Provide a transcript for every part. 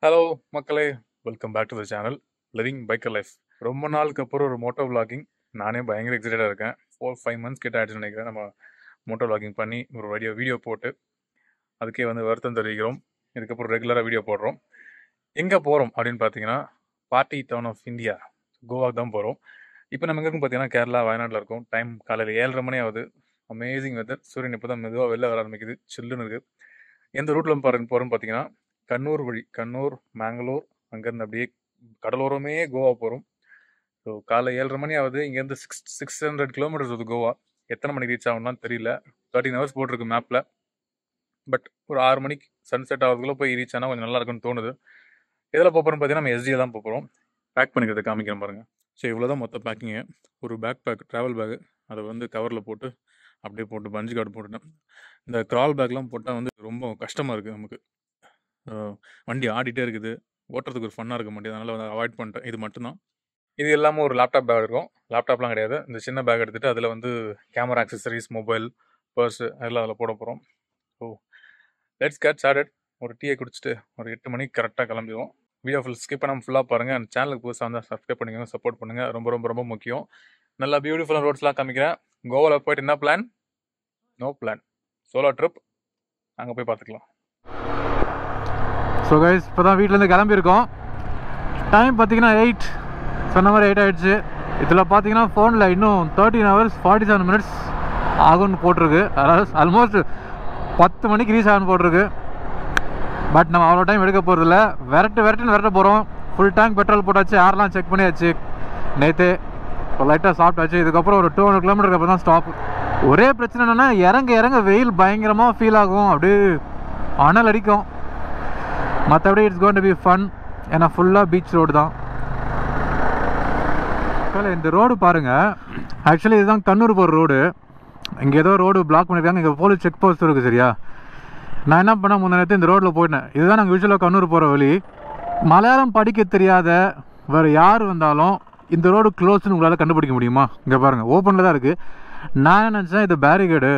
Hello மக்களே, welcome back to the channel living biker life. ரொம்ப நாளுக்கு அப்புறம் ஒரு மோட்டோ vlogging. நானே பயங்கர எக்ஸைட்டடாக இருக்கேன். 4-5 months கிட்ட ஆயிடுச்சுன்னு நினைக்கிறேன் நம்ம மோட்டோ vlogging பண்ணி ஒரு வீடியோ போட்டு அதுக்கே வருத்தம் தெரிவிக்கிறோம். இதுக்கப்புறம் ரெகுலராக வீடியோ போடுறோம். எங்கே போகிறோம் அப்படின்னு பார்த்தீங்கன்னா, பார்ட்டி டவுன் ஆஃப் இந்தியா கோவாக்கு தான் போகிறோம். இப்போ நம்ம எங்கே இருக்கும் பார்த்தீங்கன்னா கேரளா வயநாட்டில் இருக்கும். டைம் காலையில் 7:30 மணி ஆகுது. Amazing weather. சூரியன் இப்போ தான் மெதுவாக வெளில வர ஆரம்பிக்குது. சில்லுன்னு இருக்குது. எந்த ரூட்டில் போகிறோன்னு பார்த்தீங்கன்னா கண்ணூர் வழி, கண்ணூர், மேங்களூர், அங்கேருந்து அப்படியே கடலோரமே கோவா போகிறோம். ஸோ காலை 7:30 மணி ஆகுது. இங்கேருந்து 600 கிலோமீட்டர்ஸ் வருது கோவா. எத்தனை மணிக்கு ரீச் ஆகும்லாம் தெரியல. 13 hours போட்டிருக்கு மேப்பில். பட் ஒரு 6 மணிக்கு சன்செட் ஆகிறதுக்குள்ளே போய் ரீச் ஆனால் கொஞ்சம் நல்லா இருக்கும்னு தோணுது. எதில் போகிறோம்னு பார்த்தீங்கன்னா நம்ம எஸ்டியில் தான் போகிறோம். பேக் பண்ணிக்கிறத காமிக்கிறேன் பாருங்கள். ஸோ இவ்வளோ தான் மொத்த பேக்கிங்கு. ஒரு பேக் ட்ராவல் பேக்கு அதை கவரில் போட்டு அப்படியே போட்டு பஞ்சு கார்டு போட்டுட்டேன். இந்த க்ரால் பேக்லாம் போட்டால் ரொம்ப கஷ்டமாக இருக்குது நமக்கு. வண்டி ஆடிட்டே இருக்குது. ஓட்டுறதுக்கு ஒரு ஃபன்னாக இருக்க மாட்டேங்குது. அதனால் அவாய்ட் பண்ணிட்டேன். இது மட்டும்தான். இது இல்லாமல் ஒரு லேப்டாப் பேக் இருக்கும். லேப்டாப்லாம் கிடையாது. இந்த சின்ன பேக் எடுத்துகிட்டு அதில் கேமரா ஆக்சசரிஸ், மொபைல், பர்ஸு எல்லாம் அதில் போட போகிறோம். So let's get started. ஒரு டீயை குடிச்சிட்டு ஒரு 8 மணிக்கு கரெக்டாக கிளம்பிடுவோம். வீடியோ ஸ்கிப் பண்ணாமல் ஃபுல்லாக பாருங்கள். அந்த சேனலுக்கு புதுசாக இருந்தால் சப்ஸ்கிரைப் பண்ணிக்கோங்க, சப்போர்ட் பண்ணுங்கள். ரொம்ப ரொம்ப ரொம்ப முக்கியம். நல்லா பியூட்டிஃபுல்லான ரோட்ஸ்லாம் காமிக்கிறேன். கோவாவில் போயிட்டு என்ன plan? No plan. Solo trip. அங்கே போய் பார்த்துக்கலாம். ஸோ கைஸ், இப்போ தான் வீட்டிலேருந்து கிளம்பியிருக்கோம். டைம் பார்த்தீங்கன்னா 8, சொன்ன மாதிரி 8 ஆகிடுச்சு. இதில் பார்த்தீங்கன்னா ஃபோனில் இன்னும் 13 hours 47 minutes ஆகும்னு போட்டிருக்கு. அதாவது ஆல்மோஸ்ட் 10 மணிக்கு ரீச் ஆகுன்னு போட்டிருக்கு. பட் நம்ம அவ்வளோ டைம் எடுக்க போகிறதில்ல. விரட்ட போகிறோம். ஃபுல் டேங்க் பெட்ரோல் போட்டாச்சு, ஏர்லாம் செக் பண்ணியாச்சு நேற்று. இப்போ லைட்டாக சாப்பிட்டாச்சு. இதுக்கப்புறம் ஒரு 200 கிலோமீட்டருக்கு அப்புறம் தான் ஸ்டாப். ஒரே பிரச்சனை என்னென்னா இறங்க வெயில் பயங்கரமாக ஃபீல் ஆகும், அப்படியே அனல் அடிக்கும். மற்றபடி it's going to be fun. ஏன்னா ஃபுல்லாக பீச் ரோடு தான். இந்த ரோடு பாருங்கள். ஆக்சுவலி இதுதான் கண்ணூர் போகிற ரோடு. இங்கே ஏதோ ரோடு பிளாக் பண்ணியிருக்காங்க. இங்கே போலீஸ் செக் போஸ்ட் இருக்குது. சரியா, நான் என்ன பண்ணேன், முந்தின நேரத்து இந்த ரோட்டில் போயிட்டேன். இதுதான் நாங்கள் யூஸ்வலாக கண்ணூர் போகிற வழி. மலையாளம் படிக்க தெரியாத வேறு யார் வந்தாலும் இந்த ரோடு க்ளோஸ்னு உங்களால் கண்டுபிடிக்க முடியுமா? இங்கே பாருங்கள், ஓப்பனில் தான் இருக்குது. நான் என்ன நினச்சேன், இது பேரிகேடு,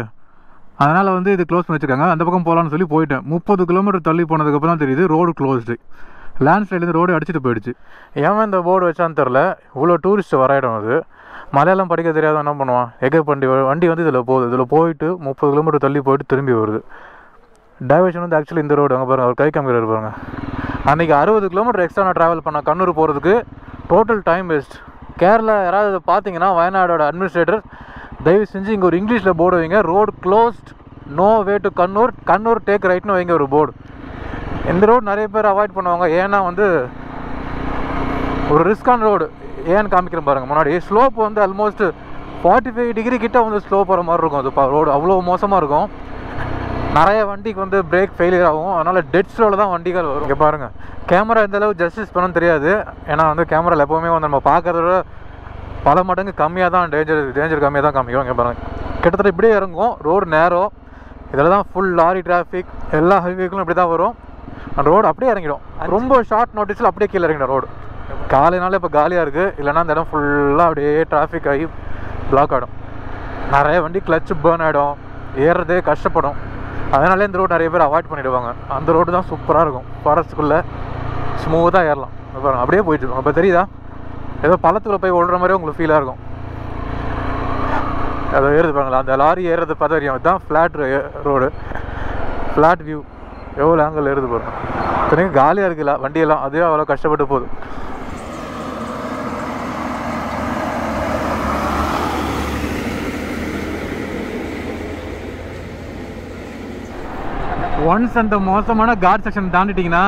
அதனால் இது க்ளோஸ் பண்ணி வச்சுருக்காங்க, அந்த பக்கம் போகலான்னு சொல்லி போயிட்டேன். 30 கிலோமீட்டர் தள்ளி போனதுக்கப்புறம் தான் தெரியுது ரோடு க்ளோஸ்டு. லேண்ட்ஸ்லைட்லேருந்து ரோடு அடிச்சுட்டு போயிடுச்சு. ஏன் இந்த போர்டு வச்சான்னு தெரில. இவ்வளோ டூரிஸ்ட் வர இடம் அது. மலையாளம் படிக்க தெரியாத என்ன பண்ணுவான், வண்டி இதில் போகுது. இதில் போயிட்டு 30 கிலோமீட்டர் தள்ளி போயிட்டு திரும்பி வருது. டைவர்ஷன் ஆக்சுவலி இந்த ரோடு. அங்கே பாருங்கள், அவர் கை காமிக்கிறார் பாருங்க. அன்றைக்கி 60 கிலோமீட்டர் எக்ஸ்ட்ரா நான் ட்ராவல் பண்ணேன் கண்ணூர் போகிறதுக்கு. Total time waste. கேரளா யாராவது பார்த்தீங்கன்னா வயநாடோட அட்மினிஸ்ட்ரேட்டர் தயவு செஞ்சு இங்கே ஒரு இங்கிலீஷில் போர்டு வைங்க, road closed, no way to Kannur take ரைட்னு வைங்க ஒரு போர்டு. இந்த ரோடு நிறைய பேர் அவாய்ட் பண்ணுவாங்க. ஏன்னா ஒரு ரிஸ்கான ரோடு. ஏன்னு காமிக்கிறேன் பாருங்கள். முன்னாடி ஸ்லோப் ஆல்மோஸ்ட் 45 டிகிரி கிட்ட ஸ்லோ போகிற மாதிரி இருக்கும். அது ரோடு அவ்வளோ மோசமாக இருக்கும். நிறைய வண்டிக்கு பிரேக் ஃபெயிலியர் ஆகும். அதனால் டெட் ஸ்லோவில் தான் வண்டிகள் வரும். இங்கே பாருங்கள், கேமரா எந்தளவு ஜஸ்டிஸ் பண்ணணும்னு தெரியாது. ஏன்னா கேமராவில் எப்போவுமே நம்ம பார்க்குறத விட பல மடங்கு கம்மியாக தான் டேஞ்சர் கம்மியாக தான் காமிக்கும். இங்கே பாருங்கள், கிட்டத்தட்ட இப்படியே இறங்கும். ரோடு நேரோ. இதில் தான் ஃபுல் லாரி டிராஃபிக், எல்லா ஹைவேக்களும் இப்படி தான் வரும். அந்த ரோடு அப்படியே இறங்கிடும். ரொம்ப ஷார்ட் நோட்டீஸில் அப்படியே கீழே இறங்கிடும் ரோடு. காலையினால இப்போ காலியாக இருக்குது. இல்லைனா அந்த இடம் ஃபுல்லாக அப்படியே டிராஃபிக் ஆகி பிளாக் ஆகிடும். நிறைய வண்டி கிளச்சு பேர்ன் ஆகிடும், ஏறுறதே கஷ்டப்படும். அதனாலே இந்த ரோடு நிறைய பேர் அவாய்ட் பண்ணிவிடுவாங்க. அந்த ரோடு தான் சூப்பராக இருக்கும். ஃபாரஸ்ட்டுக்குள்ளே ஸ்மூத்தாக ஏறலாம். பாருங்கள், அப்படியே போயிட்டு அப்போ தெரியுதா, ஏதோ பள்ளத்துக்குள்ளே போய் ஓடுற மாதிரியே உங்களுக்கு ஃபீலாக இருக்கும். அதை ஏறுது பாருங்களா, அந்த லாரி ஏறுறது பார்த்தா தெரியும். இதுதான் ஃப்ளாட் ரோடு, ஃப்ளாட் வியூ. எவ்வளோ ஆங்கிள் ஏறுது பாருங்கள். இத்தனைக்கும் காலியாக இருக்குல்ல வண்டியெல்லாம், அதுவே அவ்வளோ கஷ்டப்பட்டு போகுது. ஒன்ஸ் அந்த மோசமான காட் செக்ஷன் தாண்டிட்டிங்கன்னா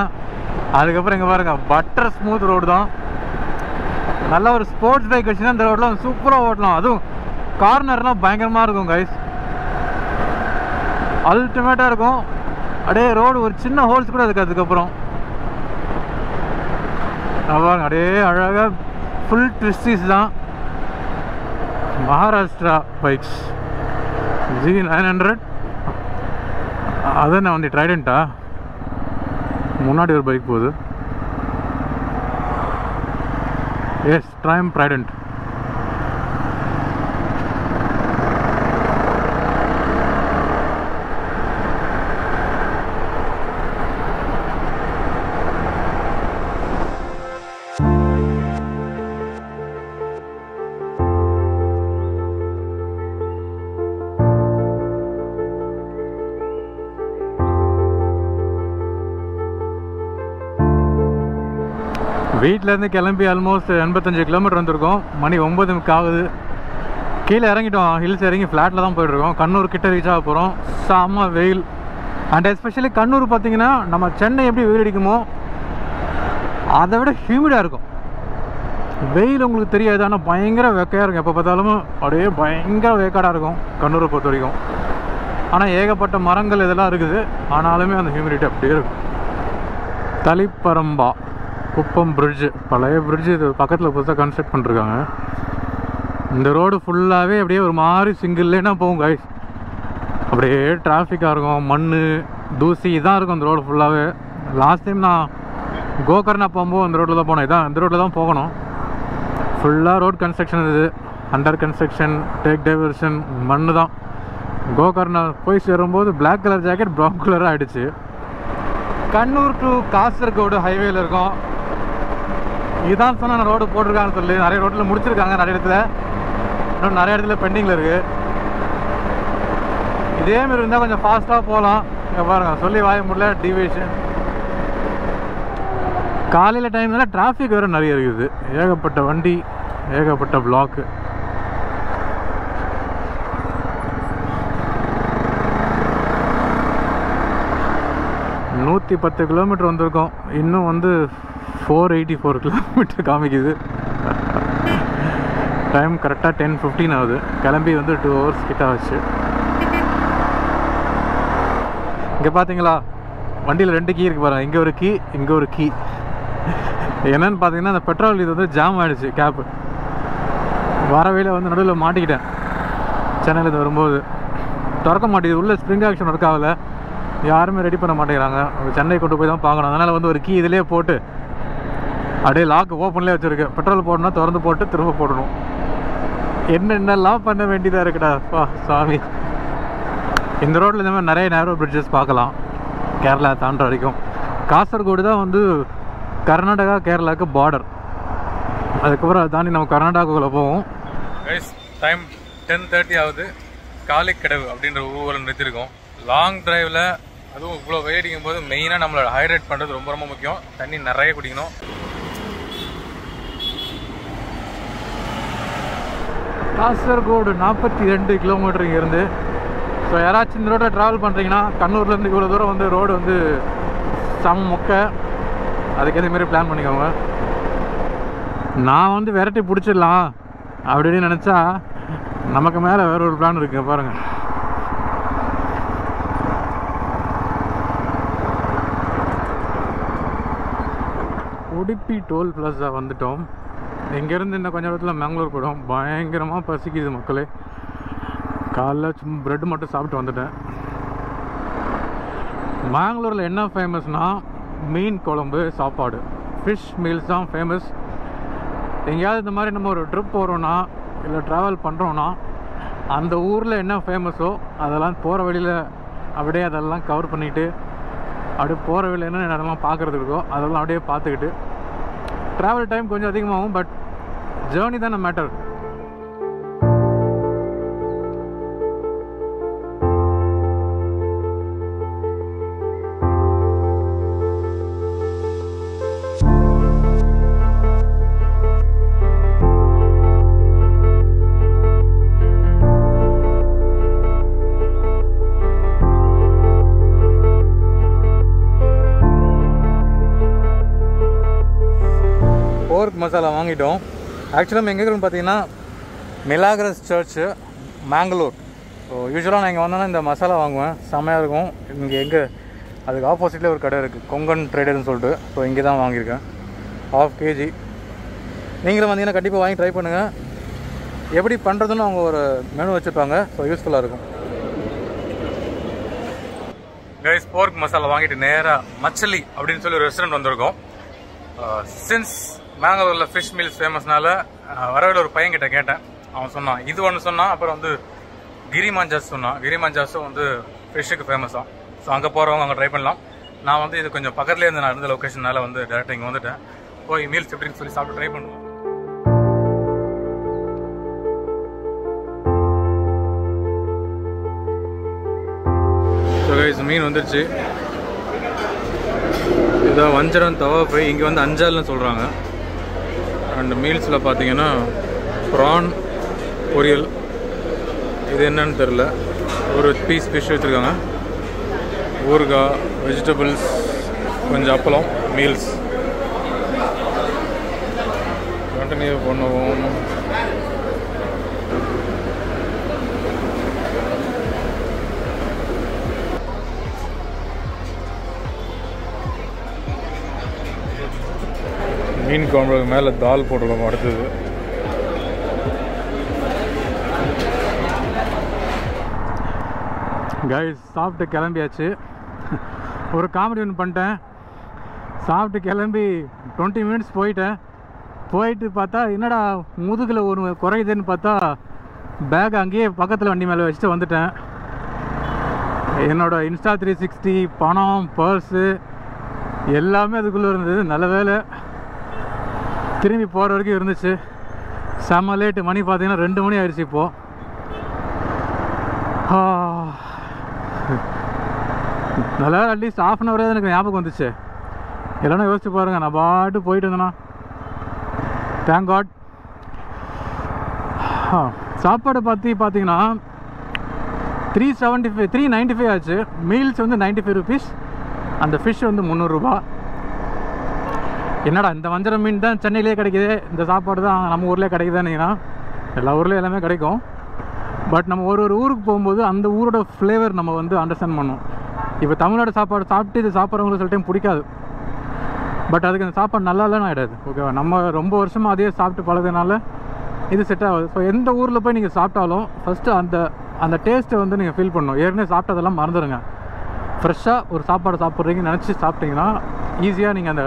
அதுக்கப்புறம் இங்கே பாருங்கள், பட்டர் ஸ்மூத் ரோடு தான். நல்ல ஒரு ஸ்போர்ட்ஸ் பைக் வச்சுன்னா இந்த ரோடெலாம் சூப்பராக ஓட்டலாம். அதுவும் கார்னர்லாம் பயங்கரமாக இருக்கும் கைஸ், அல்டிமேட்டாக இருக்கும். அப்படியே ரோடு ஒரு சின்ன ஹோல்ஸ் கூட இருக்குது. அதுக்கப்புறம் பாருங்க, அப்படியே அழகாக ஃபுல் ட்விஸ்டிஸ் தான். Maharashtra bikes G900. அதான் நான் ட்ரைடண்ட்டா, முன்னாடி ஒரு பைக் போகுது. Yes, Trident. வீட்டிலேருந்து கிளம்பி ஆல்மோஸ்ட் 85 கிலோமீட்டர் வந்திருக்கோம். மணி 9 ஆகுது. கீழே இறங்கிட்டோம், ஹில்ஸ் இறங்கி ஃப்ளாட்டில் தான் போயிட்டுருக்கோம். கண்ணூர் கிட்ட ரீச் ஆக போகிறோம். செம்ம வெயில். அண்ட் எஸ்பெஷலி கண்ணூர் பார்த்திங்கன்னா நம்ம சென்னை எப்படி வெயில் அடிக்குமோ அதை விட ஹியூமிடாக இருக்கும். வெயில் உங்களுக்கு தெரியாது, ஆனால் பயங்கர வெக்கையாக இருக்கும். எப்போ பார்த்தாலும் அப்படியே பயங்கர வேக்காடாக இருக்கும் கண்ணூரை பொறுத்த வரைக்கும். ஆனால் ஏகப்பட்ட மரங்கள் இதெல்லாம் இருக்குது, ஆனாலுமே அந்த ஹியூமிடிட்டி அப்படியே இருக்கும். தளிப்பரம்பா குப்பம் பிரிட்ஜு, பழைய பிரிட்ஜு. இது பக்கத்தில் புதுசாக கன்ஸ்ட்ரக்ட் பண்ணிருக்காங்க. இந்த ரோடு ஃபுல்லாகவே அப்படியே ஒரு மாதிரி சிங்கிள் லேனாக போகும் கைஸ். அப்படியே டிராஃபிக்காக இருக்கும், மண் தூசி இதான் இருக்கும் அந்த ரோடு ஃபுல்லாகவே. லாஸ்ட் டைம் நான் கோகர்ணா போகும்போது அந்த ரோட்டில் தான் போனேன். இதான் இந்த ரோட்டில் தான் போகணும். ஃபுல்லாக ரோட் கன்ஸ்ட்ரக்ஷன், இது அண்டர் கன்ஸ்ட்ரக்ஷன், டேக் டைவர்ஷன், மண் தான். கோகர்ணா போய் சேரும்போது பிளாக் கலர் ஜாக்கெட் ப்ரௌன் கலராக ஆகிடுச்சு. கண்ணூர் டு காசர்கோடு ஹைவேல இருக்கும். இதுதான் சொன்னால் நான் ரோடு போட்டிருக்காங்கன்னு சொல்லி நிறைய ரோட்டில் முடிச்சிருக்காங்க, நிறைய இடத்துல இன்னும் நிறைய இடத்துல பெண்டிங்கில் இருக்குது. இதேமாரி இருந்தால் கொஞ்சம் ஃபாஸ்ட்டாக போகலாம். இங்கே பாருங்கள், சொல்லி வாய முடியல டிவியேஷன். காலையில் டைம்ல டிராஃபிக் வேறு நிறைய இருக்குது, ஏகப்பட்ட வண்டி, ஏகப்பட்ட பிளாக்கு. நூற்றி 10 கிலோமீட்டர் வந்திருக்கோம். இன்னும் வந்து 484 கிலோமீட்டர் காமிக்குது. டைம் கரெக்டாக 10:15 ஆகுது. கிளம்பி வந்து 2 hours கிட்ட ஆச்சு. இங்கே பார்த்தீங்களா, வண்டியில் 2 கீ இருக்குது பாருங்கள். இங்கே ஒரு கீ, இங்கே ஒரு கீ. என்னென்னு பார்த்தீங்கன்னா, அந்த பெட்ரோல் இது வந்து ஜாம் ஆகிடுச்சு. கேப்பு வரவையில் வந்து நடுவில் மாட்டிக்கிட்டேன். சென்னையிலேருந்து வரும்போது திறக்க மாட்டேங்குது. உள்ள ஸ்ப்ரிங் ஆக்ஷன் ஒர்க் ஆகலை, யாருமே ரெடி பண்ண மாட்டேங்கிறாங்க. சென்னை கொண்டு போய் தான் பார்க்கணும். அதனால் வந்து ஒரு கீ இதிலே போட்டு அப்படியே லாக் ஓப்பன்லேயே வச்சுருக்கு. பெட்ரோல் போடணும்னா திறந்து போட்டு திரும்ப போடணும். என்னென்னலாம் பண்ண வேண்டியதாக இருக்குடா சாமி. இந்த ரோட்டில் இந்த மாதிரி நிறைய நேரோ பிரிட்ஜஸ் பார்க்கலாம். கேரளா தாண்டுற வரைக்கும். காசர்கோடு தான் வந்து கர்நாடகா கேரளாவுக்கு பார்டர். அதுக்கப்புறம் அதை தாண்டி நம்ம கர்நாடகாவுக்குள்ளே போவோம். டைம் 10:30 ஆகுது. காலிக்கடவு அப்படின்ற ஊரில் நிறுத்திருக்கோம். லாங் டிரைவில் அதுவும் இவ்வளோ வெயிடிக்கும் போது மெயினாக நம்மளோட ஹைட்ரேட் பண்ணுறது ரொம்ப ரொம்ப முக்கியம். தண்ணி நிறைய குடிக்கணும். காசர்கோடு 42 கிலோமீட்டர் இங்கேருந்து. ஸோ யாராச்சும் இந்த ரோட்டை ட்ராவல் பண்ணுறீங்கன்னா, கண்ணூர்லேருந்து இவ்வளோ தூரம் வந்து ரோடு வந்து சம் மொக்கை. அதுக்கேற்ற மாரி பிளான் பண்ணிக்கோங்க. நான் வந்து விரட்டி பிடிச்சிடலாம் அப்படின்னு நினச்சா நமக்கு மேலே வேற ஒரு பிளான் இருக்குங்க பாருங்கள். உடுப்பி டோல் பிளாஸா வந்துட்டோம். இங்கேருந்து இன்னும் கொஞ்சம் இடத்துல மேங்களூர் போய்டும். பயங்கரமாக பசிக்குது மக்களே. காலைல சும்மா ப்ரெட் மட்டும் சாப்பிட்டு வந்துட்டேன். மேங்களூரில் என்ன ஃபேமஸ்னால் மீன் குழம்பு, சாப்பாடு, ஃபிஷ் மீல்ஸ் தான் ஃபேமஸ். எங்கேயாவது இந்த மாதிரி நம்ம ஒரு ட்ரிப் போகிறோன்னா இல்லை ட்ராவல் பண்ணுறோன்னா அந்த ஊரில் என்ன ஃபேமஸோ அதெல்லாம் போகிற வழியில் அப்படியே அதெல்லாம் கவர் பண்ணிவிட்டு அப்படியே போகிற வழியில் என்ன இடம்லாம் பார்க்குறது இருக்கோ அதெல்லாம் அப்படியே பார்த்துக்கிட்டு ட்ராவல் டைம் கொஞ்சம் அதிகமாகும். பட் ஜேர்னி தானே மேட்டர். போர்க் மசாலா வாங்கிட்டோம். ஆக்சுவலாக நம்ம எங்கே இருக்குன்னு பார்த்தீங்கன்னா மிலாகிரஸ் சர்ச்சு, மேங்களூர். ஸோ யூஸ்வலாக நான் இங்கே வந்தோன்னா இந்த மசாலா வாங்குவேன், செம்மையாக இருக்கும். இங்கே எங்கே அதுக்கு ஆப்போசிட்லேயே ஒரு கடை இருக்குது, கொங்கன் ட்ரேடர்னு சொல்லிட்டு. ஸோ இங்கே தான் வாங்கியிருக்கேன். 1/2 kg. நீங்களும் வந்தீங்கன்னா கண்டிப்பாக வாங்கி ட்ரை பண்ணுங்கள். எப்படி பண்ணுறதுன்னு அவங்க ஒரு மெனு வச்சுருப்பாங்க. ஸோ யூஸ்ஃபுல்லாக இருக்கும். கைஸ், போர்க் மசாலா வாங்கிட்டு நேராக மச்சலி அப்படின்னு சொல்லி ஒரு ரெஸ்டாரண்ட் வந்திருக்கோம். சின்ஸ் மேங்களூரில் ஃபிஷ் மீல்ஸ் ஃபேமஸ்னால வரவில் ஒரு பையன்கிட்ட கேட்டேன். அவன் சொன்னான் இது ஒன்று சொன்னான். அப்புறம் வந்து கிரிமாஞ்சாஸ் சொன்னான். கிரிமாஞ்சாஸும் வந்து ஃபிஷ்ஷுக்கு ஃபேமஸாக. ஸோ அங்கே போகிறவங்க அங்கே ட்ரை பண்ணலாம். நான் வந்து இது கொஞ்சம் பக்கத்துலேயே இருந்து நான் இருந்த லொக்கேஷனால வந்து டேரெக்டாக இங்கே வந்துட்டேன். போய் மீல்ஸ் எப்படின்னு சொல்லி சாப்பிட்டு ட்ரை பண்ணுவோம். ஸோ கைஸ், மீன் வந்துருச்சு. இதான் வஞ்சரம் தவா ஃப்ரை, இங்கே வந்து அஞ்சால்னு சொல்கிறாங்க. அண்ட் மீல்ஸில் பார்த்தீங்கன்னா ப்ரான் பொரியல், இது என்னன்னு தெரில, ஒரு பீஸ் ஃபிஷ் வச்சுருக்காங்க, ஊறுகாய், வெஜிடபிள்ஸ், கொஞ்சம் அப்பளம், மீல்ஸ். கண்டினியூ பண்ணுவோம். மீன் குழம்புக்கு மேலே தால் போட்டுருக்கோம். அடுத்தது கைஸ் சாப்பிட்டு கிளம்பியாச்சு. ஒரு காமெடி ஒன்று பண்ணிட்டேன். சாப்பிட்டு கிளம்பி 20 மினிட்ஸ் போயிட்டு பார்த்தா என்னடா முதுகில் ஒரு குறையுதுன்னு பார்த்தா பேக் அங்கேயே பக்கத்தில் வண்டி மேலே வச்சுட்டு வந்துட்டேன். என்னோடய இன்ஸ்டா 360, பணம், பர்ஸு எல்லாமே அதுக்குள்ளே இருந்தது. நல்ல வேலை திரும்பி போகிற வரைக்கும் இருந்துச்சு. செம்ம லேட்டு, மணி பார்த்தீங்கன்னா 2 மணி ஆயிடுச்சு. இப்போது நல்லா அட்லீஸ்ட் ½ அன் ஹவரே எனக்கு ஞாபகம் வந்துச்சு. இல்லைன்னா யோசிச்சு பாருங்கள், நான் பாட்டு போயிட்டு இருந்தேண்ணா. Thank God. சாப்பாடு பார்த்தீங்கன்னா 395 ஆச்சு. மீல்ஸ் வந்து 95 ருபீஸ். அந்த ஃபிஷ் வந்து 300 ரூபா. என்னடா இந்த வஞ்சரம் மீன் தான் சென்னையிலே கிடைக்குது, இந்த சாப்பாடு தான் நம்ம ஊர்லேயே கிடைக்குதுன்னீங்கன்னா எல்லா ஊர்லேயும் எல்லாமே கிடைக்கும். பட் நம்ம ஒரு ஊருக்கு போகும்போது அந்த ஊரோட ஃப்ளேவர் நம்ம வந்து அண்டர்ஸ்டாண்ட் பண்ணணும். இப்போ தமிழ்நாடு சாப்பாடு சாப்பிட்டு இது சாப்பிட்றவங்களுக்கு சில டைம் பிடிக்காது. பட் அதுக்கு அந்த சாப்பாடு நல்லா இல்லைன்னு ஆகிடாது. ஓகேவா, நம்ம ரொம்ப வருஷமாக அதே சாப்பிட்டு பழகுறதுனால இது செட் ஆகுது. ஸோ எந்த ஊரில் போய் நீங்கள் சாப்பிட்டாலும் ஃபஸ்ட்டு அந்த டேஸ்ட்டை வந்து நீங்கள் ஃபீல் பண்ணணும். ஏற்கனவே சாப்பிட்டதெல்லாம் மறந்துடுங்க. ஃப்ரெஷ்ஷாக ஒரு சாப்பாடு சாப்பிட்றீங்கன்னு நினச்சி சாப்பிட்டீங்கன்னா ஈஸியாக நீங்கள் அந்த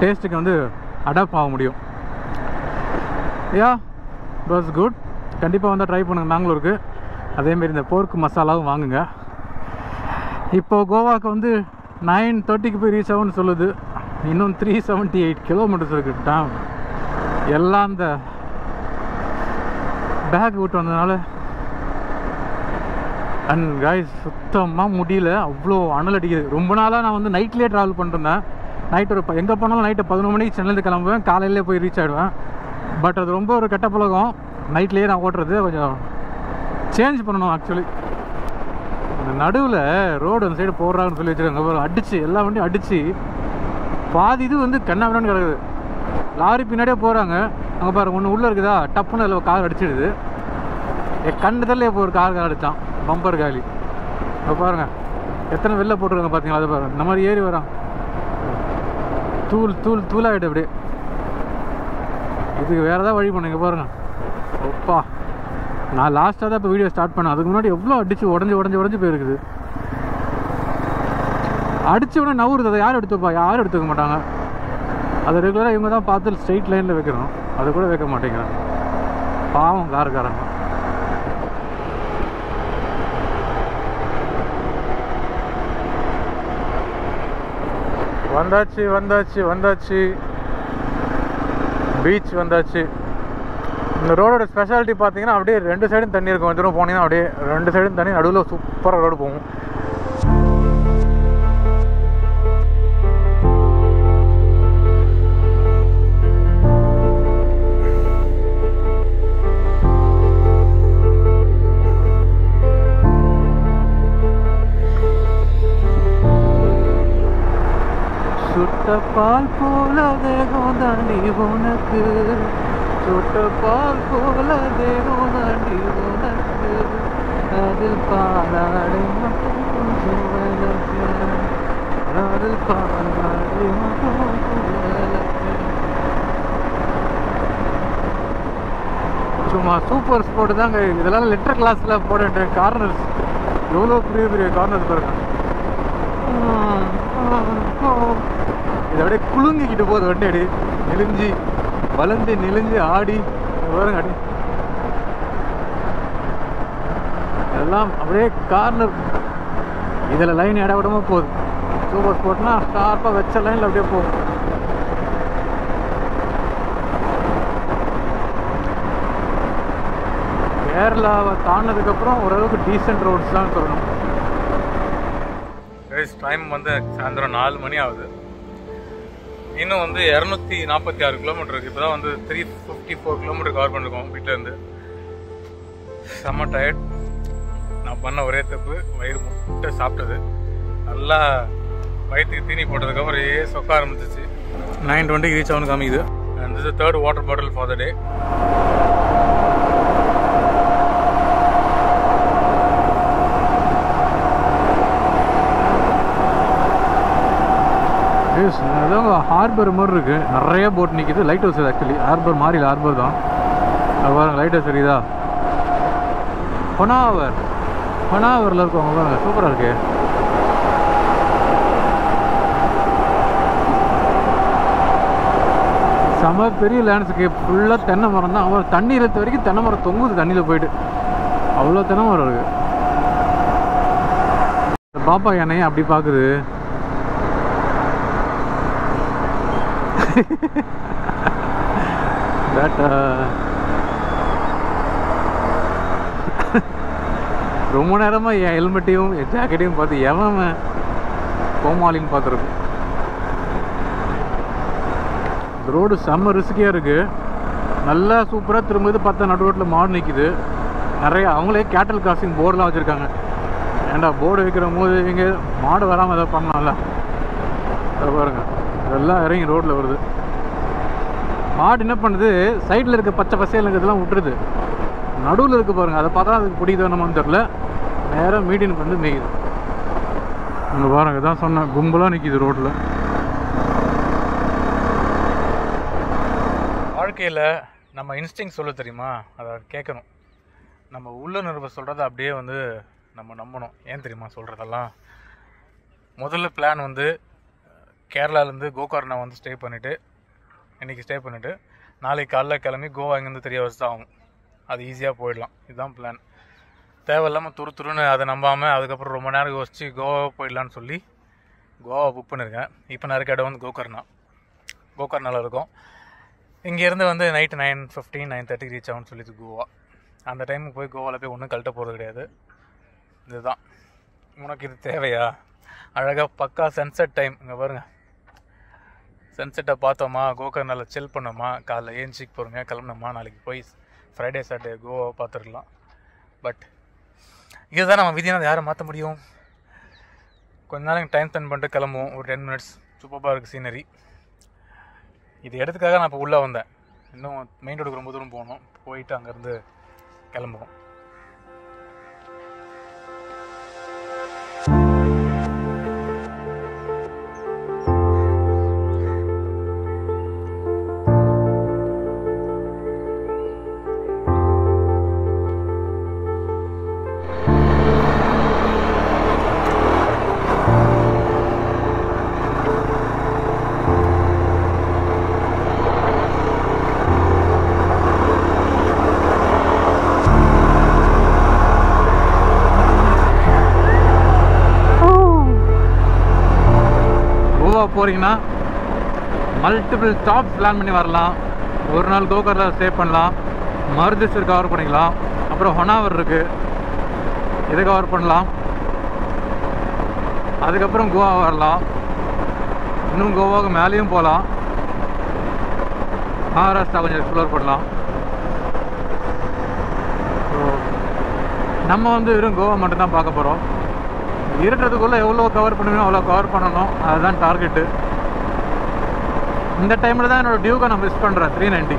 டேஸ்ட்டுக்கு வந்து அடாப்ட் ஆக முடியும். Yeah it was good. கண்டிப்பாக வந்து ட்ரை பண்ணுங்கள் பெங்களூருக்கு. அதேமாரி இந்த போர்க் மசாலாவும் வாங்குங்க. இப்போது கோவாவுக்கு வந்து 9:30க்கு போய் ரீச் ஆகும்னு சொல்லுது. இன்னும் 378 கிலோமீட்டர்ஸ் இருக்குது. டேம் எல்லாம் அந்த பேக் விட்டு வந்ததுனால. அண்ட் கைஸ் சுத்தமாக முடியல, அவ்வளோ அனல் அடிக்குது. ரொம்ப நாளாக நான் வந்து நைட்லேயே ட்ராவல் பண்ணிருந்தேன். நைட் எங்கே போனாலும் நைட்டு 11 மணிக்கு சென்னையிலேருந்து கிளம்புவேன், காலையிலே போய் ரீச் ஆகிடுவேன். பட் அது ரொம்ப ஒரு கெட்ட பழக்கம். நைட்லேயே நான் ஓட்டுறது கொஞ்சம் சேஞ்ச் பண்ணணும். ஆக்சுவலி அந்த நடுவில் ரோடு அந்த சைடு போடுறாங்கன்னு சொல்லி வச்சுருக்காங்க. அடிச்சு எல்லா வண்டியும் அடித்து பாதி இது வந்து கண்ணாவிடான்னு கிடக்குது. லாரி பின்னாடியே போகிறாங்க. அங்கே பாருங்க, ஒன்று உள்ளே இருக்குதா, டப்புன்னு அதில் கார் அடிச்சிடுது. என் கண்டுதல்ல இப்போ ஒரு கார் அடித்தான், பம்பர் காலி. அதை பாருங்கள் எத்தனை வெளில போட்டுருக்காங்க பார்த்தீங்களா. அதை பாருங்கள், இந்த மாதிரி ஏறி வரான், தூளாகிட்டு அப்படியே. இதுக்கு வேறு ஏதாவது வழி பண்ணுங்க பாருங்கள். ஓப்பா, நான் லாஸ்ட்டாக தான் இப்போ வீடியோ ஸ்டார்ட் பண்ணேன். அதுக்கு முன்னாடி எவ்வளோ அடித்து உடஞ்சி போயிருக்குது. அடித்து உடனே நவுறுது. அதை யாரும் எடுத்துப்பா, யாரும் எடுத்துக்க மாட்டாங்க. அதை ரெகுலராக இவங்க தான் பார்த்து ஸ்ட்ரெயிட் லைனில் வைக்கிறோம், அதை கூட வைக்க மாட்டேங்கிறாங்க. பாவம் காரக்காரங்க. வந்தாச்சு பீச் வந்தாச்சு. இந்த ரோடோட ஸ்பெஷாலிட்டி பார்த்தீங்கன்னா அப்படியே 2 சைடும் தண்ணி இருக்கும். கொஞ்சம் தூரம் போனீங்கன்னா அப்படியே 2 சைடும் தண்ணி, நடுவில் சூப்பராக ரோடு போகும். சுட்ட பால் போல தேகம் தாண்டி உனக்கு, சுட்ட பால் போல தேகம் தாண்டி உனக்கு, அதில் பாலாடை மட்டும் கொஞ்சம் விளக்கு, அதில் பாலாடை மட்டும் விளக்கு. சும்மா சூப்பர் ஸ்போர்ட் தாங்க இதெல்லாம். லிட்டர் கிளாஸில் போட வேண்டிய கார்னர்ஸ் எவ்வளோ பெரிய கார்னர்ஸ் பாருங்க. இது அப்படியே குலுங்கிக்கிட்டு போகுது வண்டி, அடி நெளிஞ்சு வளர்ந்து நெளிஞ்சு ஆடி பாருங்க. அடி எல்லாம் அப்படியே கார்னர். இதில் லைன் இட விடமா போகுது. சூப்பர் ஸ்போர்ட்னா ஷார்ப்பாக வச்ச லைனில் அப்படியே போகும். கேரளாவை தாண்டினதுக்கப்புறம் ஓரளவுக்கு டீசென்ட் ரோட்ஸ் தான் சொல்லணும். டைம் வந்து சாயந்தரம் 4 மணி ஆகுது. இன்னும் வந்து 246 கிலோமீட்டர் இருக்குது. இப்போ தான் வந்து 354 கிலோமீட்டர் கவர் பண்ணிருக்கோம் வீட்டிலேருந்து. செம்ம டயர்ட். நான் பண்ண ஒரே தப்பு வயிறு முட்டை சாப்பிட்டது. நல்லா வயிற்றுக்கு தீனி போட்டதுக்கப்புறம் சொக்க ஆரம்பிச்சிச்சு. 9:20 ரீச் ஆகணும் காமிக்குது. And this is 3rd water bottle for the day. அதான் ஹார்பர் மாதிரி இருக்குது. நிறைய போட் நிற்கிது. லைட் ஹவுஸ் ஆக்சுவலி ஹார்பர் மாதிரி ஹார்பர் தான். அது பாருங்க லைட் ஹவுஸ் தெரியுதா? ஹொனாவரில் இருக்கவங்க பாருங்க சூப்பராக இருக்கு. செம பெரிய லேண்ட்ஸ்கேப். ஃபுல்லாக தென்னை மரம் தான். அவன் தண்ணி இருக்க வரைக்கும் தென்னை மரம் தொங்குது தண்ணியில் போயிட்டு. அவ்வளோ தென்னை மரம் இருக்கு. பாப்பா என்னையும் அப்படி பார்க்குது. ரொம்ப நேரமா என் ஹெல்மெட்டையும் என் ஜாக்கெட்டையும் பார்த்து எவன் கோமாளின்னு பார்த்துருக்கும். இந்த ரோடு செம்ம ரிஸ்கியாக இருக்குது. நல்லா சூப்பராக திரும்பது பார்த்தா நடு ரோட்டில் மாடு நிற்கிது. நிறைய அவங்களே கேட்டல் கிராசிங் போர்டெலாம் வச்சுருக்காங்க. ஏன்டா போர்டு வைக்கிற போது இங்கே மாடு வராமல் எதாவது பண்ணலாம்ல. அதை பாருங்க இதெல்லாம் இறங்கி ரோட்டில் வருது. மாடு என்ன பண்ணுது, சைடில் இருக்க பச்சை பசையிலங்கிறதுலாம் விட்டுருது. நடுவில் இருக்க பாருங்கள், அதை பார்த்தா அதுக்கு பிடிக்குதோ என்னமோன்னு தெரில. நேராக மீடியன் வந்து மேய்க்குது. அங்கே பாருங்க தான் சொன்னேன், கும்பலாக நிற்கிது ரோட்டில். வாழ்க்கையில் நம்ம இன்ஸ்டிங் சொல்ல தெரியுமா, அதை கேட்கணும். நம்ம உள்ளுணர்வை சொல்கிறத அப்படியே வந்து நம்ம நம்பணும். ஏன் தெரியுமா சொல்கிறதெல்லாம்? முதல்ல பிளான் வந்து கேரளாலேருந்து கோகர்ணா வந்து ஸ்டே பண்ணிவிட்டு, இன்றைக்கி ஸ்டே பண்ணிவிட்டு நாளைக்கு காலைல கிளம்பி கோவா இங்கேருந்து 3 hours தான் ஆகும். அது ஈஸியாக போயிடலாம். இதுதான் பிளான். தேவையில்லாமல் துருன்னு அதை நம்பாமல் அதுக்கப்புறம் ரொம்ப நேரம் யோசிச்சு கோவா போயிடலான்னு சொல்லி கோவா புக் பண்ணியிருக்கேன். இப்போ நான் இருக்க இடம் வந்து கோகர்ணாவில் இருக்கும். இங்கேருந்து வந்து நைட்டு 9:15 9:30 ரீச் ஆகும்னு சொல்லிட்டு கோவா. அந்த டைமுக்கு போய் கோவாவில் போய் ஒன்றும் கழட்ட போகிறது கிடையாது. இதுதான். உனக்கு இது தேவையா? அழகாக பக்கா சன்செட் டைம். இங்கே பாருங்கள், சன்செட்டை பார்த்தோமா, கோகர்ணாவில் சில் பண்ணோமா, காலைல ஏஞ்சிக்கு பொறுமையாக கிளம்புனோமா, நாளைக்கு போய் ஃப்ரைடே சாட்டர்டே கோவாவை பார்த்துருக்கலாம். பட் இதுதான் நம்ம விதினா யாரை மாற்ற முடியும்? கொஞ்ச நாளைக்கு டைம் ஸ்பெண்ட் பண்ணிட்டு கிளம்புவோம். ஒரு 10 minutes சூப்பராக இருக்குது சீனரி. இது இடத்துக்காக நான் இப்போ உள்ளே வந்தேன். இன்னும் மெயின் ரோடுக்கு ரொம்ப தூரம் போகணும். போயிட்டு அங்கேருந்து கிளம்புவோம். போகிறீங்கன்னா மல்டிபிள் ஸ்டாப்ஸ் பிளான் பண்ணி வரலாம். ஒரு நாள் கோகர்ணாவில் ஸ்டே பண்ணலாம், மருதேஸ்வர் கவர் பண்ணிக்கலாம், அப்புறம் ஹொனாவர் இருக்குது, இதை கவர் பண்ணலாம். அதுக்கப்புறம் கோவா வரலாம். இன்னும் கோவாவுக்கு மேலேயும் போகலாம். மகாராஷ்டிரா கொஞ்சம் எக்ஸ்ப்ளோர் பண்ணலாம். ஸோ நம்ம வந்து வெறும் கோவா மட்டும்தான் பார்க்க போகிறோம். இருக்கிறதுக்குள்ளே எவ்வளோ கவர் பண்ணுவேன் அவ்வளோ கவர் பண்ணணும். அதுதான் டார்கெட்டு. இந்த டைமில் தான் என்னோடய டியூக்கை நான் மிஸ் பண்ணுறேன். 390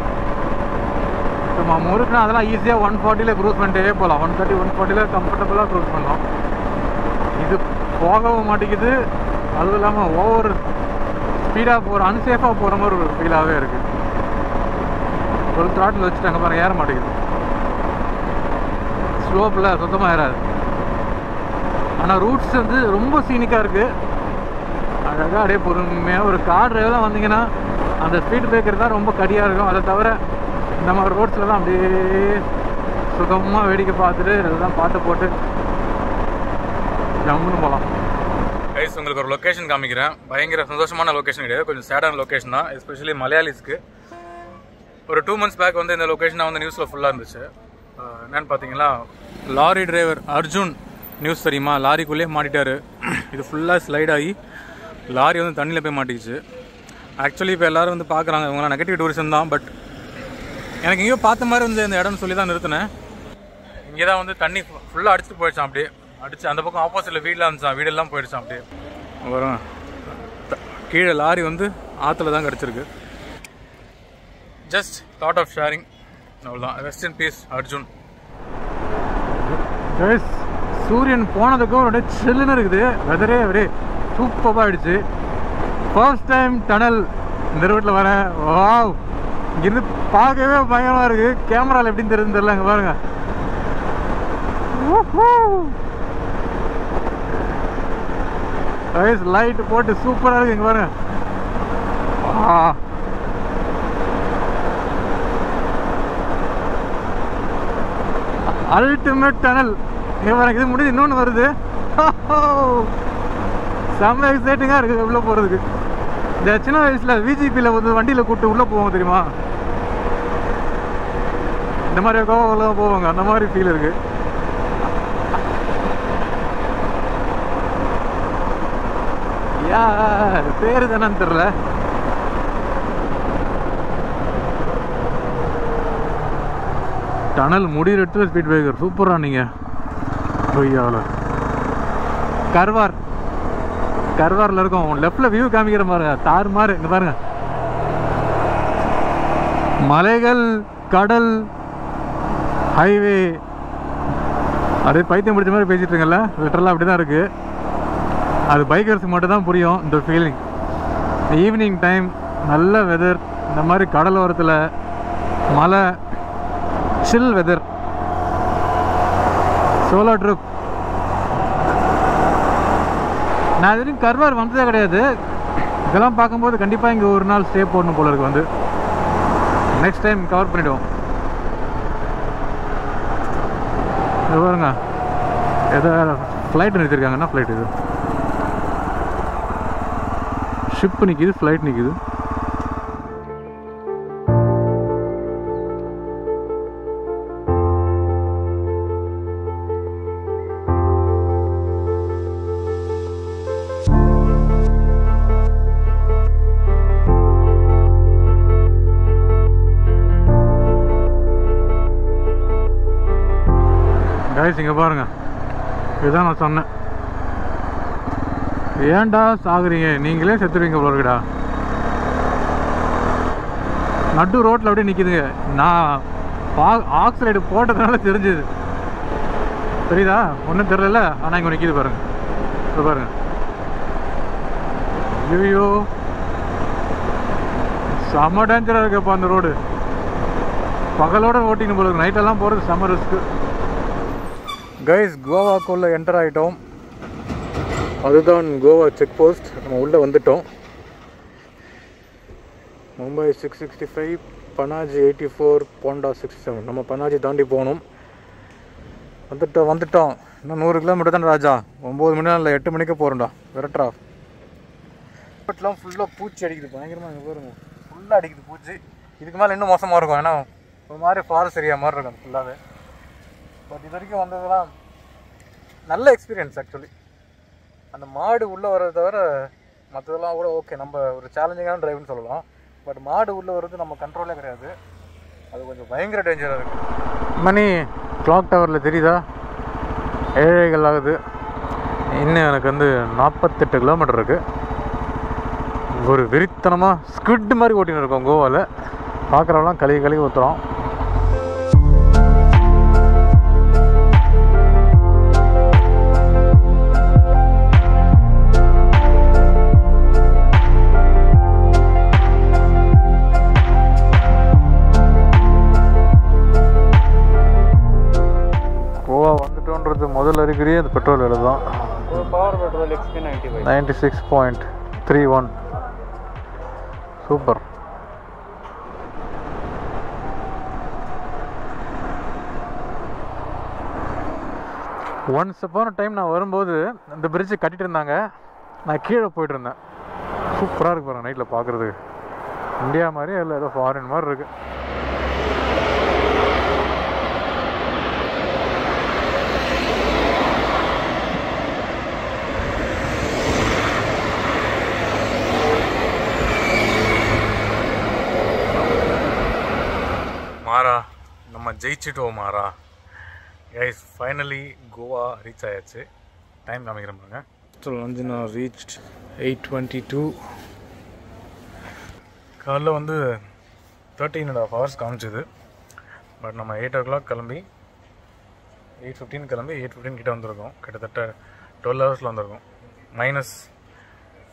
சும்மா முறுக்குனா அதெல்லாம் ஈஸியாக 140 க்ரூஸ் பண்ணிட்டே போகலாம். 130 140 கம்ஃபர்டபுளாக க்ரூஸ் பண்ணலாம். இது போகவும் மாட்டேங்குது. அதுவும் இல்லாமல் ஓவர் ஸ்பீடாக போகிற அன்சேஃபாக போகிற மாதிரி ஒரு ஃபீலாகவே இருக்குது. ஒரு த்ராட்டில் வச்சுட்டாங்க பாருங்கள், ஏற மாட்டேங்குது. ஸ்லோப்பில் சுத்தமாக ஏறாது. ஆனால் ரூட்ஸ் வந்து ரொம்ப சீனிக்காக இருக்குது. அழகாக அப்படியே பொறுமையாக ஒரு கார் டிரைவெலாம் வந்தீங்கன்னா அந்த ஸ்பீட் பிரேக்கர் தான் ரொம்ப கடியாக இருக்கும். அதை தவிர இந்த மாதிரி ரோட்ஸில் தான் அப்படியே சுகமாக வேடிக்கை பார்த்துட்டு இதெல்லாம் பாட்டு போட்டு ஜம்முன்னு போகலாம். கைஸ், உங்களுக்கு ஒரு லொக்கேஷன் காமிக்கிறேன். பயங்கர சந்தோஷமான லொக்கேஷன் கிடையாது, கொஞ்சம் சேடான லொக்கேஷன் தான். எஸ்பெஷலி மலையாளிஸ்க்கு. ஒரு 2 months பேக் வந்து இந்த லொக்கேஷனாக வந்து நியூஸில் ஃபுல்லாக இருந்துச்சு. என்னென்னு பார்த்தீங்கன்னா, லாரி டிரைவர் அர்ஜுன் நியூஸ் தெரியுமா, லாரிக்குள்ளேயே மாட்டிட்டாரு. இது ஃபுல்லாக ஸ்லைட் ஆகி லாரி வந்து தண்ணியில் போய் மாட்டிக்கிச்சு. ஆக்சுவலி இப்போ எல்லோரும் வந்து பார்க்குறாங்க, இவங்களாம் நெகட்டிவ் டூரிசம் தான். பட் எனக்கு எங்கேயோ பார்த்த மாதிரி வந்து இந்த இடம்னு சொல்லி தான் நிறுத்தினேன். இங்கே தான் வந்து தண்ணி ஃபுல்லாக அடிச்சுட்டு போயிடுச்சான். அப்படியே அடிச்சு அந்த பக்கம் ஆப்போசிட்டில் வீடெலாம் இருந்துச்சான், வீடெல்லாம் போயிடுச்சான். அப்படியே வரும் கீழே லாரி வந்து ஆற்றுல தான் கிடச்சிருக்கு. ஜஸ்ட் தாட் ஆஃப் ஷேரிங், அவ்வளோதான். Rest in peace Arjun. சூரியன் போனதுக்கும் அப்படியே சில்லுன்னு இருக்குது. வெதரே அப்படியே சூப்பராக ஆகிடுச்சு. ஃபர்ஸ்ட் டைம் டனல் இந்த ரோட்டில் வரேன். வாவ், இங்கிருந்து பார்க்கவே பயங்கரமாக இருக்குது. கேமராவில் எப்படின்னு தெரியுதுன்னு தெரியல. அங்கே பாருங்க, லைட் போட்டு சூப்பராக இருக்குது. இங்கே பாருங்க, அல்டிமேட் டனல். இங்கே பாருங்க, இது முடிஞ்சு இன்னொன்று வருது. செம்ம எக்ஸைட்டிங்காக இருக்குது உள்ளே போகிறதுக்கு. இந்த சின்ன வயசில் விஜிபியில் வந்து வண்டியில் கூப்பிட்டு உள்ளே போவோம் தெரியுமா, இந்த மாதிரி கோவாவில் போவாங்க, அந்த மாதிரி ஃபீல் இருக்குது. யா பேரு தானேன்னு தெரில. டனல் முடிகிற இடத்துல ஸ்பீட் பிரேக்கர் சூப்பராக. நீங்கள் பொய்யாவில் கர்வாரில் இருக்கும். லெஃப்டில் வியூ காமிக்கிற பாருங்க, தார் மாதிரி. இங்கே பாருங்க, மலைகள், கடல், ஹைவே. அப்படியே பைத்தியம் பிடிச்ச மாதிரி பேசிட்டு இருக்கல, லிட்டரலாக அப்படி தான் இருக்குது. அது பைக்கர்ஸுக்கு மட்டும் தான் புரியும் இந்த ஃபீலிங். ஈவினிங் டைம், நல்ல வெதர், இந்த மாதிரி கடலோரத்தில் மலை, சில் வெதர், சோலோ ட்ரிப். நான் இது வரைக்கும் கர்வார் வந்ததே கிடையாது. இதெல்லாம் பார்க்கும்போது கண்டிப்பாக இங்கே ஒரு நாள் ஸ்டே போடணும் போல இருக்கு. வந்து நெக்ஸ்ட் டைம் கவர் பண்ணிவிடுவோம். இது பாருங்க, எதோ ஃப்ளைட் நிறுத்திருக்காங்கன்னா, ஃப்ளைட் இது ஷிப் நிற்கிது, ஃப்ளைட் நிற்கிது. கைஸ் இங்கே பாருங்க, இதுதான் நான் சொன்னேன். ஏன்டா சாகுறீங்க, நீங்களே செத்துருவீங்க போல இருக்குடா. நடு ரோட்டில் அப்படியே நிற்கிதுங்க. நான் ஆக்சைடு போட்டதுனால தெரிஞ்சுது, தெரியுதா? ஒன்றும் தெரியல, ஆனால் இங்கே நிற்கிது பாருங்க. இப்போ பாருங்க, ஐயோ செம்ம டேஞ்சராக இருக்குப்பா அந்த ரோடு. பகலோட ஓட்டிங்க போல இருக்கு, நைட்டெல்லாம் போகிறது செம்ம ரிஸ்க்கு. கைஸ், கோவாக்குள்ளே என்டர் ஆகிட்டோம். அதுதான் கோவா செக் போஸ்ட். நம்ம உள்ளே வந்துட்டோம். மும்பை 665, பனாஜி 84, போண்டா 67. நம்ம பனாஜி தாண்டி போகணும். வந்துட்டோம். இன்னும் 100 கிலோமீட்டர் தான் ராஜா. 9 மணி நேரம் இல்லை, 8 மணிக்கு போகிறோம்டா. விரட்டுறா. ரோட்லாம் ஃபுல்லாக பூச்சி அடிக்குது பயங்கரமாக. இங்கே பாருங்க, ஃபுல்லாக அடிக்குது பூச்சி. இதுக்கு மேலே இன்னும் மோசமாக இருக்கும். ஏன்னா ஒரு மாதிரி ஃபாரஸ்ட் ஏரியா மாதிரி இருக்கும் ஃபுல்லாகவே. பட் இது வரைக்கும் வந்ததெல்லாம் நல்ல எக்ஸ்பீரியன்ஸ். ஆக்சுவலி அந்த மாடு உள்ளே வர்றதை தவிர மற்றதெல்லாம் கூட ஓகே, நம்ம ஒரு சேலஞ்சிங்கான டிரைவ்னு சொல்லலாம். பட் மாடு உள்ளே வர்றது நம்ம கண்ட்ரோலே கிடையாது. அது கொஞ்சம் பயங்கர டேஞ்சராக இருக்குது. மணி கிளாக் டவரில் தெரியுதா, 7 ஆகுது. இன்னும் எனக்கு வந்து 48 கிலோமீட்டர் இருக்குது. ஒரு வெறித்தனமாக ஸ்குட் மாதிரி ஓட்டின்னு இருக்கோம் கோவாவில். பார்க்குறவெல்லாம் கழுவி ஊற்றுறோம். முதல்ல இருக்கிறே அந்த பெட்ரோல் விலை தான். Power petrol XP 96.31. Super. Once அப்பான டைம் நான் வரும்போது இந்த பிரிட்ஜை கட்டிட்டு இருந்தாங்க. நான் கீழே போயிட்டு இருந்தேன். சூப்பராக இருக்கு பாருங்க நைட்டில் பார்க்குறதுக்கு. இந்தியா மாதிரியே இல்லை, ஏதோ ஃபாரின் மாதிரி இருக்குது. மாறா நம்ம ஜெயிச்சிட்டோம் மாறா. கைஸ் ஃபைனலி கோவா ரீச் ஆயாச்சு. டைம் காமிக்கிறேன் பாருங்க. வந்து நான் ரீச் 8:22. காலைல வந்து 13.5 hours காமிச்சிது. பட் நம்ம 8 o'clock கிளம்பி 8:15 கிளம்பி 8:15 கிட்ட வந்திருக்கோம். கிட்டத்தட்ட 12 hours வந்திருக்கோம். மைனஸ்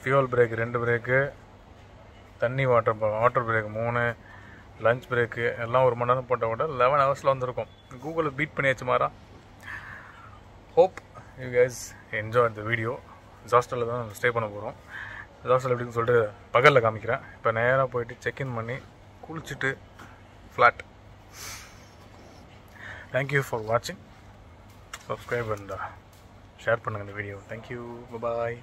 ஃபியூல் பிரேக் 2 பிரேக்கு, தண்ணி வாட்டர் பிரேக் 3, லஞ்ச் பிரேக்கு எல்லாம் 1 மணி நேரம் போட்ட கூட 11 hours வந்திருக்கோம். கூகுளில் பீட் பண்ணியாச்சு மாறா. Hope you guys enjoy the video. ஹாஸ்டலில் தான் ஸ்டே பண்ண போகிறோம். ஹாஸ்டல் எப்படின்னு சொல்லிட்டு பகலில் காமிக்கிறேன். இப்போ நேராக போயிட்டு செக்இன் பண்ணி குளிச்சுட்டு ஃப்ளாட். தேங்க்யூ ஃபார் வாட்சிங். சப்ஸ்கிரைப் அண்ட் ஷேர் பண்ணுங்கள் இந்த வீடியோ. தேங்க்யூ. பாய்.